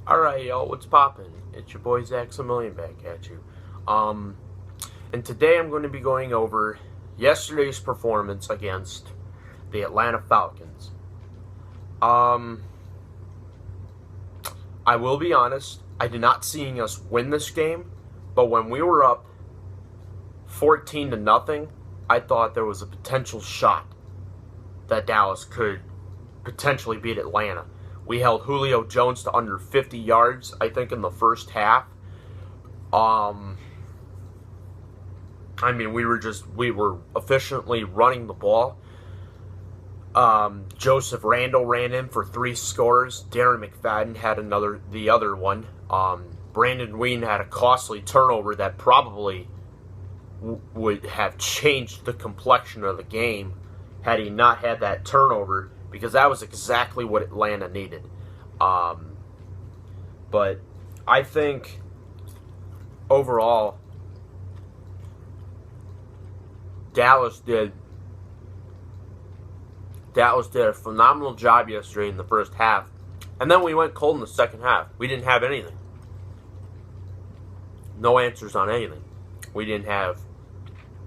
Alright, yo, what's poppin'? It's your boy Zach back at you. And today I'm going to be going over yesterday's performance against the Atlanta Falcons. I will be honest, I did not see us win this game, but when we were up 14-0, I thought there was a potential shot that Dallas could potentially beat Atlanta. We held Julio Jones to under 50 yards, I think, in the first half. We were efficiently running the ball. Joseph Randle ran in for 3 scores. Darren McFadden had the other one. Brandon Ween had a costly turnover that probably would have changed the complexion of the game had he not had that turnover, because that was exactly what Atlanta needed. But I think overall, Dallas did a phenomenal job yesterday in the first half. And then we went cold in the second half. We didn't have anything. No answers on anything. We didn't have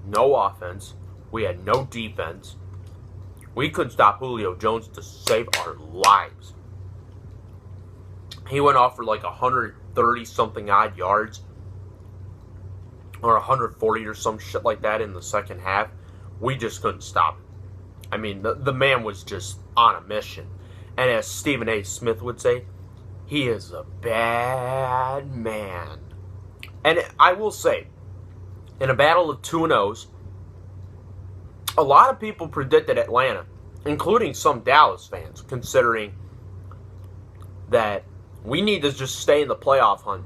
no offense. We had no defense. We couldn't stop Julio Jones to save our lives. He went off for like 130-something odd yards, or 140 or some shit like that in the second half. We just couldn't stop him. I mean, the man was just on a mission. And as Stephen A. Smith would say, he is a bad man. And I will say, in a battle of 2-0s, a lot of people predicted Atlanta, including some Dallas fans, considering that we need to just stay in the playoff hunt,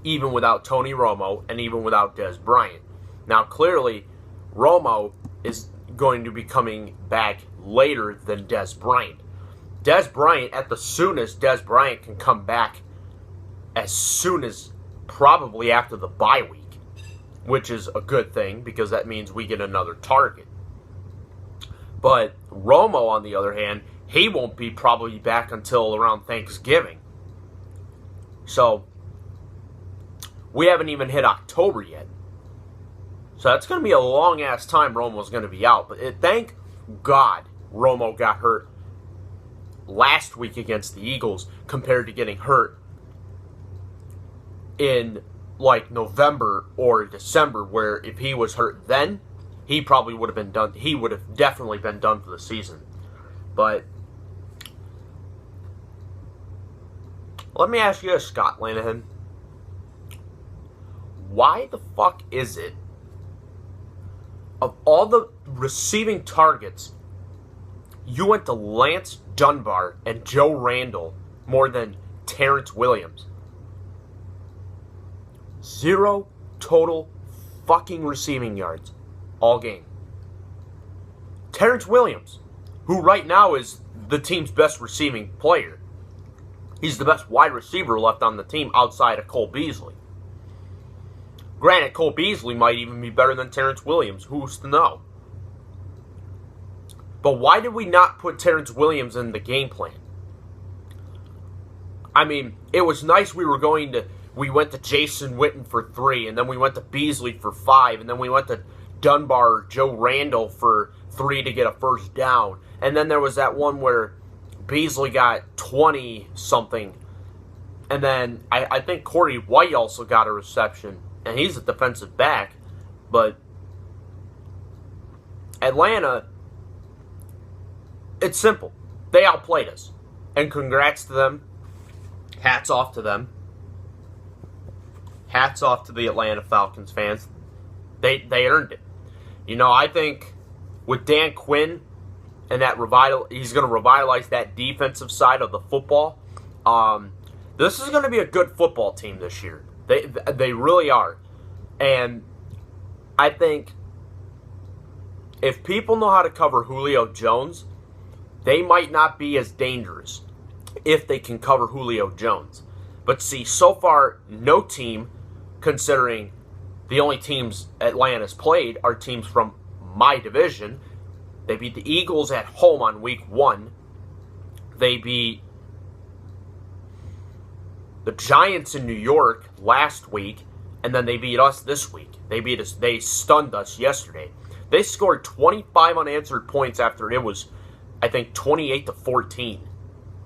even without Tony Romo and even without Dez Bryant. Now, clearly, Romo is going to be coming back later than Dez Bryant. Dez Bryant, at the soonest, Dez Bryant can come back as soon as probably after the bye week, which is a good thing because that means we get another target. But Romo, on the other hand, he won't be probably back until around Thanksgiving. So, we haven't even hit October yet. So that's going to be a long-ass time Romo's going to be out. But thank God Romo got hurt last week against the Eagles compared to getting hurt in like November or December, where if he was hurt then, he probably would have been done. He would have definitely been done for the season. But let me ask you this, Scott Linehan. Why the fuck is it, of all the receiving targets, you went to Lance Dunbar and Joe Randle more than Terrence Williams? 0 total fucking receiving yards all game. Terrence Williams, who right now is the team's best receiving player. He's the best wide receiver left on the team outside of Cole Beasley. Granted, Cole Beasley might even be better than Terrence Williams. Who's to know? But why did we not put Terrence Williams in the game plan? I mean, it was nice we went to Jason Witten for 3, and then we went to Beasley for 5, and then we went to Dunbar or Joe Randle for 3 to get a first down. And then there was that one where Beasley got 20-something, and then I think Corey White also got a reception, and he's a defensive back. But Atlanta, it's simple. They outplayed us. And congrats to them. Hats off to them. Hats off to the Atlanta Falcons fans. They earned it. You know, I think with Dan Quinn and he's going to revitalize that defensive side of the football. This is going to be a good football team this year. They really are. And I think if people know how to cover Julio Jones, they might not be as dangerous if they can cover Julio Jones. But see, so far, no team, considering the only teams Atlanta's played are teams from my division. They beat the Eagles at home on week 1. They beat the Giants in New York last week, and then they beat us this week. They stunned us yesterday. They scored 25 unanswered points after it was, I think, 28-14.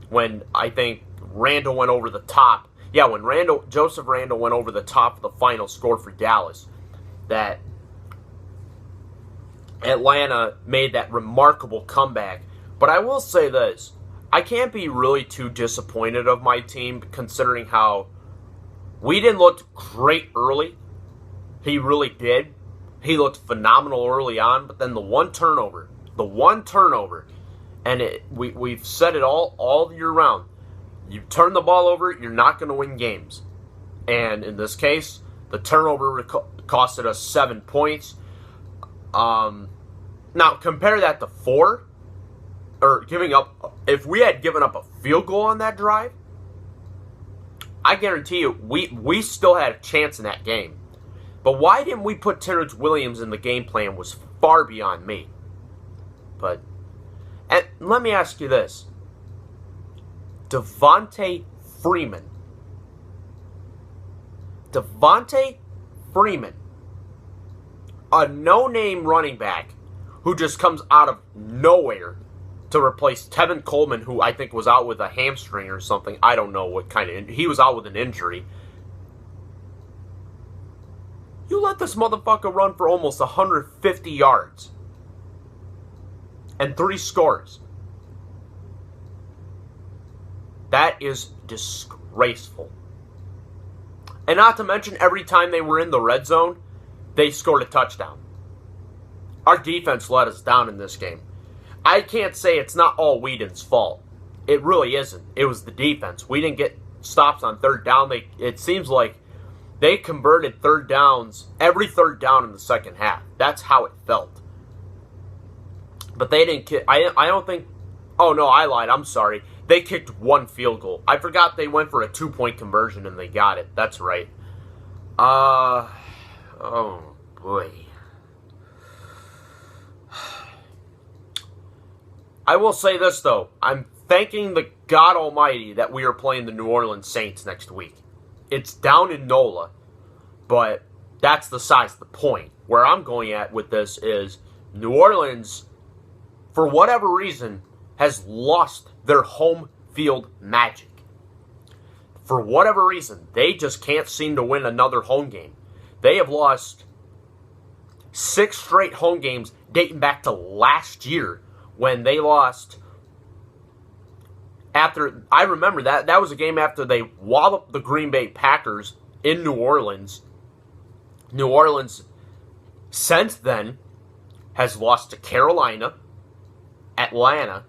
When I think Randall went over the top. Yeah, when Joseph Randall went over the top of the final score for Dallas, that Atlanta made that remarkable comeback. But I will say this. I can't be really too disappointed of my team, considering how we didn't look great early. He really did. He looked phenomenal early on, but then the one turnover, and we've said it all year round. You turn the ball over, you're not going to win games. And in this case, the turnover costed us 7 points. Now, compare that to 4. Or giving up. If we had given up a field goal on that drive, I guarantee you, we still had a chance in that game. But why didn't we put Terrence Williams in the game plan was far beyond me. And let me ask you this. Devonta Freeman. A no-name running back who just comes out of nowhere to replace Tevin Coleman, who I think was out with a hamstring or something. I don't know what kind of... He was out with an injury. You let this motherfucker run for almost 150 yards. And 3 scores. That is disgraceful. And not to mention, every time they were in the red zone, they scored a touchdown. Our defense let us down in this game. I can't say it's not all Whedon's fault. It really isn't. It was the defense. We didn't get stops on third down. It seems like they converted third downs, every third down in the second half. That's how it felt. But they didn't kick. I don't think... Oh, no, I lied. I'm sorry. They kicked 1 field goal. I forgot they went for a 2-point conversion and they got it. That's right. Oh, boy. I will say this, though. I'm thanking the God Almighty that we are playing the New Orleans Saints next week. It's down in NOLA, but that's besides the point. Where I'm going at with this is New Orleans, for whatever reason, has lost their home field magic. For whatever reason, they just can't seem to win another home game. They have lost 6 straight home games dating back to last year when they lost after... I remember that was a game after they walloped the Green Bay Packers in New Orleans. New Orleans, since then, has lost to Carolina, Atlanta,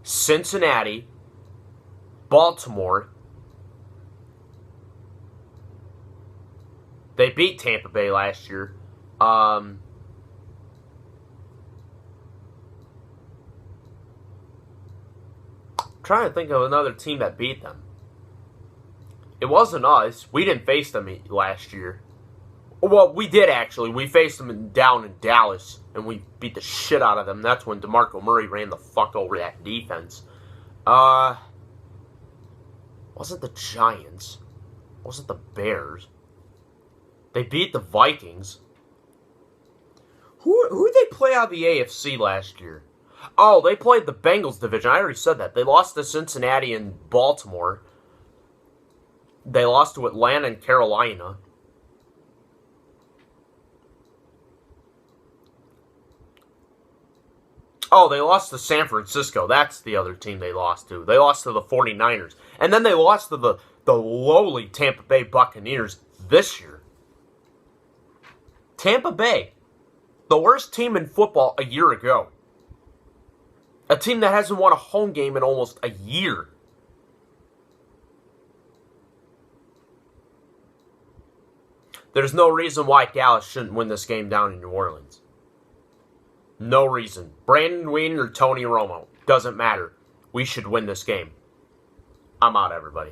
Cincinnati, Baltimore. They beat Tampa Bay last year. Trying to think of another team that beat them. It wasn't us. We didn't face them last year. Well, we did actually. We faced them down in Dallas, and we beat the shit out of them. That's when DeMarco Murray ran the fuck over that defense. Wasn't the Giants. Wasn't the Bears. They beat the Vikings. Who did they play out of the AFC last year? Oh, they played the Bengals division. I already said that. They lost to Cincinnati and Baltimore. They lost to Atlanta and Carolina. Oh, they lost to San Francisco. That's the other team they lost to. They lost to the 49ers. And then they lost to the lowly Tampa Bay Buccaneers this year. Tampa Bay, the worst team in football a year ago. A team that hasn't won a home game in almost a year. There's no reason why Dallas shouldn't win this game down in New Orleans. No reason. Brandon Whedon or Tony Romo. Doesn't matter. We should win this game. I'm out, everybody.